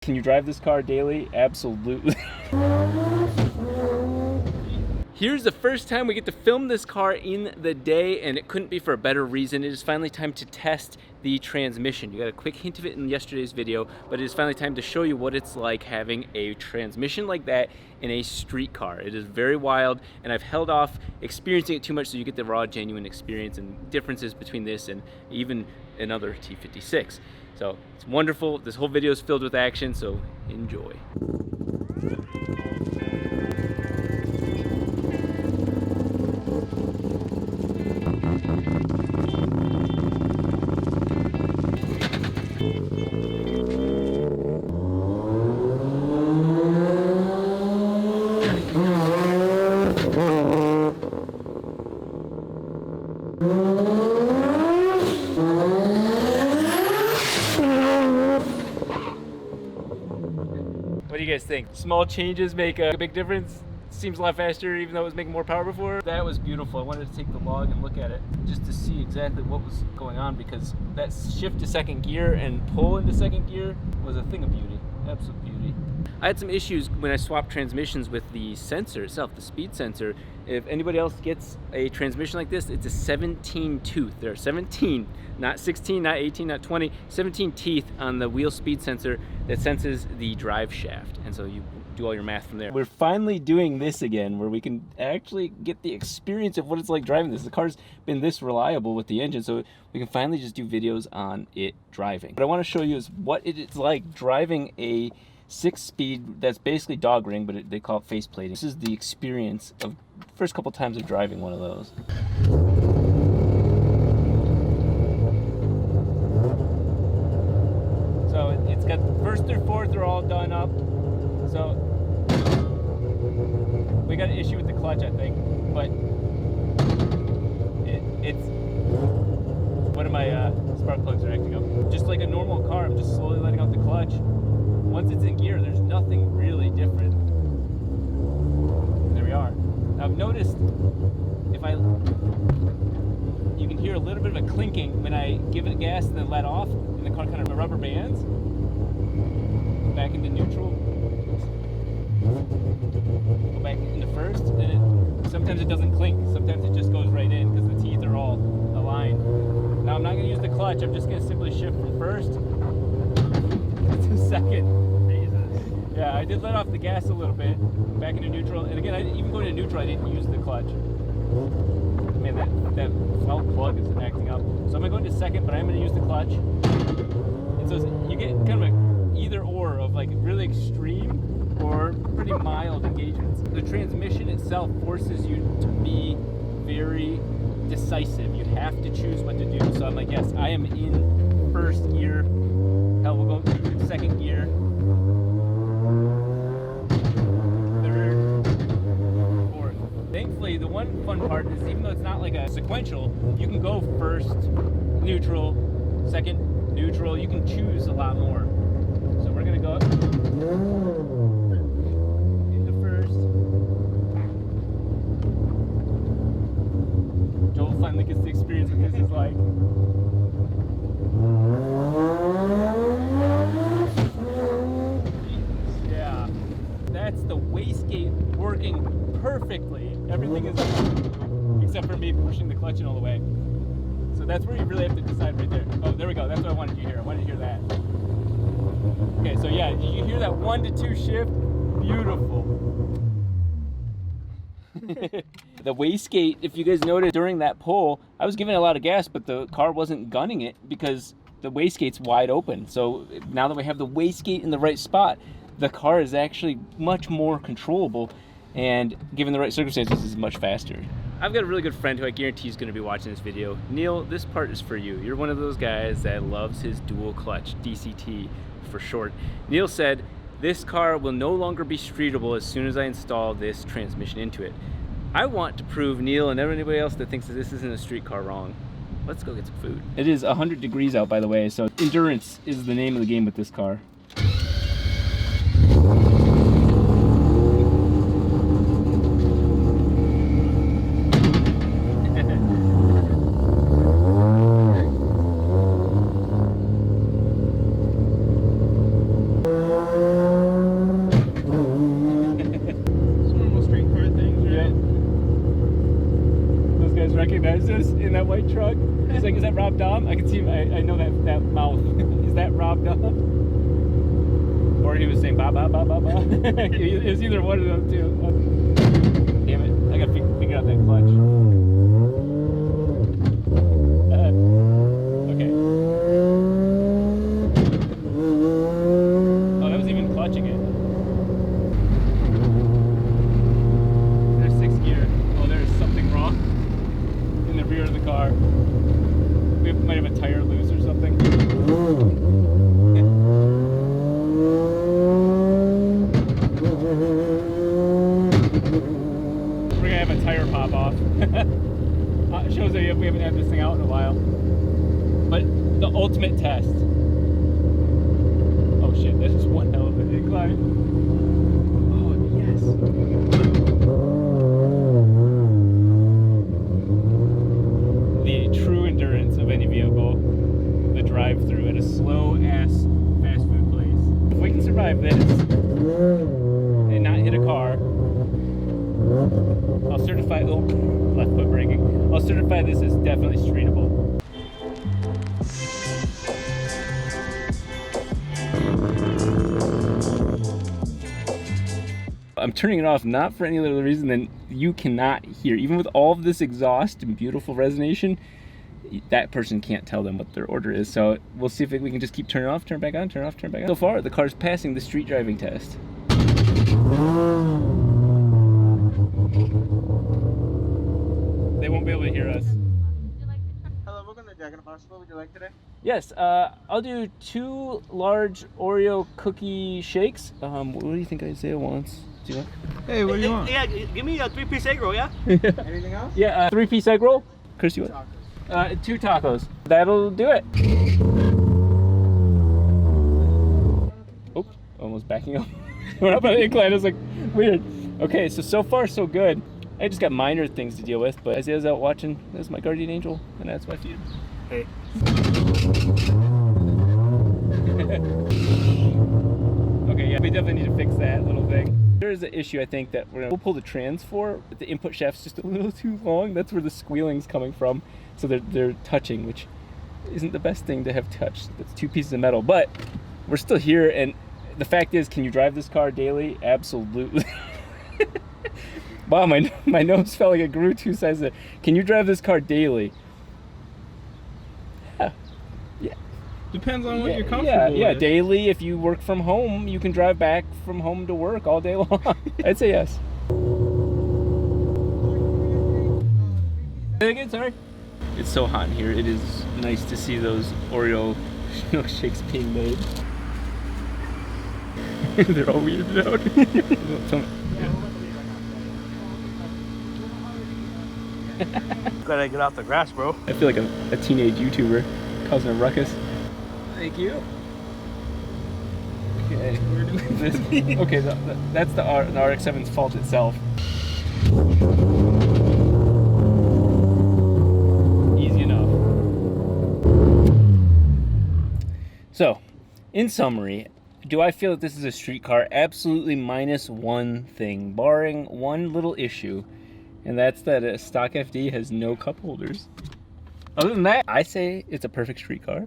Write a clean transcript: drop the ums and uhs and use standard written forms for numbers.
Can you drive this car daily? Absolutely. Here's the first time we get to film this car in the day, and it couldn't be for a better reason. It is finally time to test the transmission. You got a quick hint of it in yesterday's video, but it is finally time to show you what it's like having a transmission like that in a street car. It is very wild, and I've held off experiencing it too much so you get the raw, genuine experience and differences between this and even another T56. So it's wonderful. This whole video is filled with action, so enjoy. What do you guys think? Small changes make a big difference? Seems a lot faster even though it was making more power before. That was beautiful. I wanted to take the log and look at it just to see exactly what was going on, because that shift to second gear and pull into second gear was a thing of beauty. Absolute beauty. I had some issues when I swapped transmissions with the sensor itself, the speed sensor. If anybody else gets a transmission like this, it's a 17 tooth. There are 17, not 16, not 18, not 20, 17 teeth on the wheel speed sensor that senses the drive shaft. And so you do all your math from there. We're finally doing this again, where we can actually get the experience of what it's like driving this. The car's been this reliable with the engine, so we can finally just do videos on it driving. What I want to show you is what it's like driving a 6-speed that's basically dog ring, but they call it face plating. This is the experience of the first couple times of driving one of those. So it's got first through fourth are all done up. So we got an issue with the clutch, I think, but it's one of my spark plugs are acting up. Just like a normal car, I'm just slowly letting out the clutch. Once it's in gear, there's nothing really different. There we are. Now I've noticed you can hear a little bit of a clinking when I give it gas and then let off, and the car kind of rubber bands. Back into neutral. Go back into first, and sometimes it doesn't clink. Sometimes it just goes right in because the teeth are all aligned. Now I'm not going to use the clutch. I'm just going to simply shift from first to second. Yeah, I did let off the gas a little bit, back into neutral, and again, even going to neutral, I didn't use the clutch. Man, that small plug is acting up. So I'm gonna go into second, but I'm gonna use the clutch. And so you get kind of an either or of like really extreme or pretty mild engagements. The transmission itself forces you to be very decisive. You have to choose what to do. So I'm like, yes, I am in first gear. Hell, we'll go second gear. Thankfully, the one fun part is even though it's not like a sequential, you can go first, neutral, second, neutral. You can choose a lot more. So we're going to go into first. Joel finally gets the experience what this is like. Yeah, that's the wastegate working perfectly. Everything is except for me pushing the clutch in all the way. So that's where you really have to decide right there. Oh, there we go. That's what I wanted you to hear. I wanted to hear that. Okay, so yeah, you hear that 1 to 2 shift? Beautiful. The wastegate, if you guys noticed during that pull, I was giving a lot of gas, but the car wasn't gunning it because the wastegate's wide open. So now that we have the wastegate in the right spot, the car is actually much more controllable, and given the right circumstances, is much faster. I've got a really good friend who I guarantee is going to be watching this video. Neil, this part is for you. You're one of those guys that loves his dual clutch, DCT for short. Neil said, this car will no longer be streetable as soon as I install this transmission into it. I want to prove Neil and everybody else that thinks that this isn't a street car wrong. Let's go get some food. It is 100 degrees out, by the way, so endurance is the name of the game with this car. in that white truck. He's like, is that Rob Dahm? I can see him. I know that mouth. Is that Rob Dahm? Or he was saying ba ba ba ba ba. It was either one of those two. Damn it! I gotta figure out that clutch. Okay. Oh, that was even clutching it. There's 6th gear. Oh, there's something wrong in the rear of the car. We might have a tire loose or something. We're gonna have a tire pop off. It shows that we haven't had this thing out in a while. But the ultimate test. Oh shit, that's just one hell of an incline. Oh yes. The true endurance of any vehicle. The drive-through at a slow-ass fast food place. If we can survive this and not hit a car, I'll certify, oh, left foot braking. I'll certify this as definitely streetable. I'm turning it off not for any other reason than you cannot hear. Even with all of this exhaust and beautiful resonation, that person can't tell them what their order is. So we'll see if we can just keep turning it off, turn it back on, turn it off, turn it back on. So far, the car's passing the street driving test. They won't be able to hear us. Hello, welcome to Jack and Possible. Would you like today? Yes, I'll do 2 large Oreo cookie shakes. What do you think Isaiah wants? Do you want? Hey, what do you want? Yeah, give me a 3-piece egg roll, yeah? Anything else? Yeah, 3-piece egg roll. Chris, you want? 2 tacos. That'll do it. Oh, almost backing up. We're up on the incline. It's like weird. Okay, so far so good. I just got minor things to deal with, but Isaiah's out watching. That's my guardian angel, and that's my feed. Hey. Okay, yeah, we definitely need to fix that little thing. There is an issue I think that we'll pull the trans for. The input shaft's just a little too long. That's where the squealing's coming from. So they're touching, which isn't the best thing to have touched. That's 2 pieces of metal, but we're still here. And the fact is, can you drive this car daily? Absolutely. Wow, my nose felt like it grew 2 sizes. Can you drive this car daily? Yeah. Depends on what you're comfortable Yeah, with. daily. If you work from home, you can drive back from home to work all day long. I'd say yes. Say again, sorry. It's so hot in here. It is nice to see those Oreo milkshakes being made. They're all weirded out. Gotta get off the grass, bro. I feel like a teenage YouTuber causing a ruckus. Thank you. Okay, we're doing this. Okay, that's the RX-7's fault itself. Easy enough. So, in summary, do I feel that this is a street car? Absolutely, minus one thing, barring one little issue, and that's that a stock FD has no cup holders. Other than that, I say it's a perfect street car.